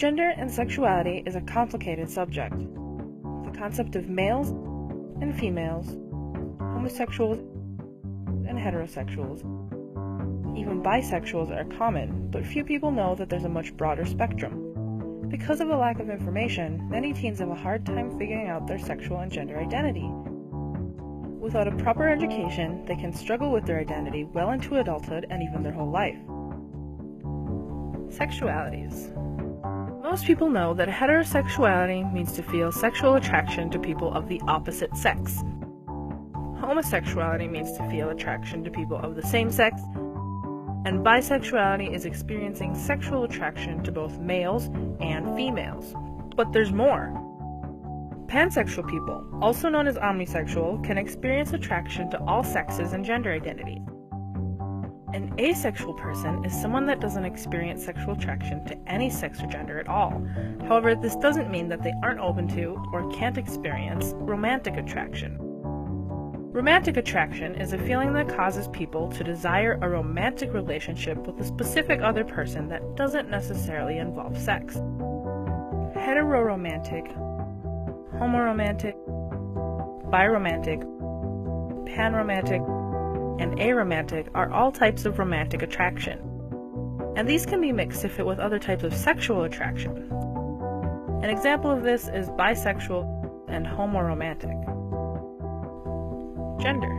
Gender and sexuality is a complicated subject. The concept of males and females, homosexuals and heterosexuals, even bisexuals are common, but few people know that there's a much broader spectrum. Because of the lack of information, many teens have a hard time figuring out their sexual and gender identity. Without a proper education, they can struggle with their identity well into adulthood and even their whole life. Sexualities. Most people know that heterosexuality means to feel sexual attraction to people of the opposite sex. Homosexuality means to feel attraction to people of the same sex, and bisexuality is experiencing sexual attraction to both males and females. But there's more. Pansexual people, also known as omnisexual, can experience attraction to all sexes and gender identities. An asexual person is someone that doesn't experience sexual attraction to any sex or gender at all. However, this doesn't mean that they aren't open to or can't experience romantic attraction. Romantic attraction is a feeling that causes people to desire a romantic relationship with a specific other person that doesn't necessarily involve sex. Heteroromantic, homoromantic, biromantic, panromantic, and aromantic are all types of romantic attraction. And these can be mixed to fit with other types of sexual attraction. An example of this is bisexual and homoromantic. Gender.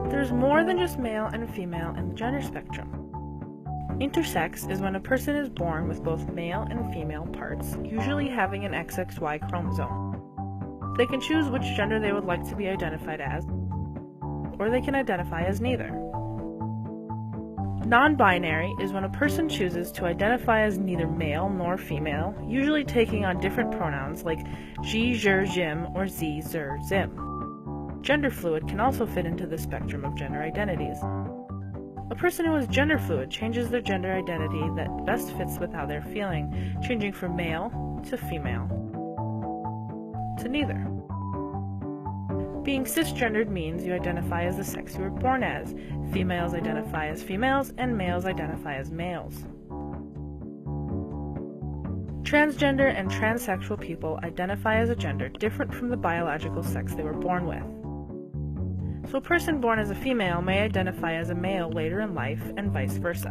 There's more than just male and female in the gender spectrum. Intersex is when a person is born with both male and female parts, usually having an XXY chromosome. They can choose which gender they would like to be identified as, or they can identify as neither. Non-binary is when a person chooses to identify as neither male nor female, usually taking on different pronouns like she, zer, jim, or z, zer, zim. Gender fluid can also fit into the spectrum of gender identities. A person who is gender fluid changes their gender identity that best fits with how they're feeling, changing from male to female to neither. Being cisgendered means you identify as the sex you were born as. Females identify as females, and males identify as males. Transgender and transsexual people identify as a gender different from the biological sex they were born with. So a person born as a female may identify as a male later in life, and vice versa.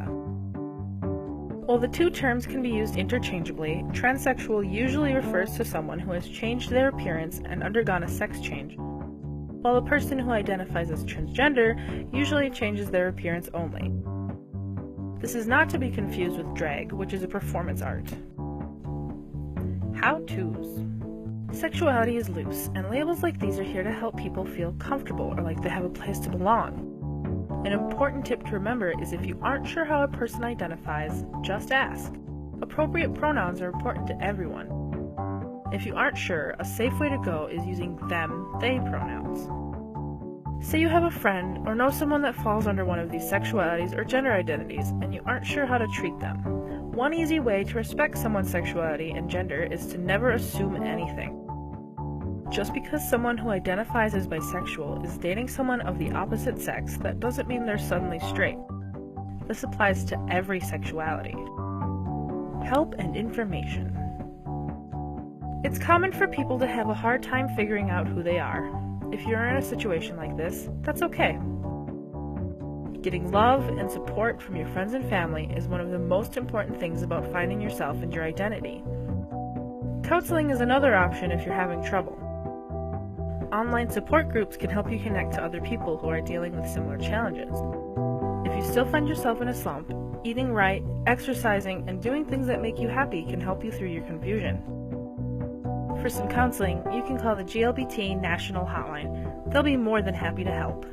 While the two terms can be used interchangeably, transsexual usually refers to someone who has changed their appearance and undergone a sex change, while a person who identifies as transgender usually changes their appearance only. This is not to be confused with drag, which is a performance art. How-tos. Sexuality is loose, and labels like these are here to help people feel comfortable or like they have a place to belong. An important tip to remember is if you aren't sure how a person identifies, just ask. Appropriate pronouns are important to everyone. If you aren't sure, a safe way to go is using them, they pronouns. Say you have a friend or know someone that falls under one of these sexualities or gender identities, and you aren't sure how to treat them. One easy way to respect someone's sexuality and gender is to never assume anything. Just because someone who identifies as bisexual is dating someone of the opposite sex, that doesn't mean they're suddenly straight. This applies to every sexuality. Help and information. It's common for people to have a hard time figuring out who they are. If you're in a situation like this, that's okay. Getting love and support from your friends and family is one of the most important things about finding yourself and your identity. Counseling is another option if you're having trouble. Online support groups can help you connect to other people who are dealing with similar challenges. If you still find yourself in a slump, eating right, exercising, and doing things that make you happy can help you through your confusion. For some counseling, you can call the GLBT National Hotline. They'll be more than happy to help.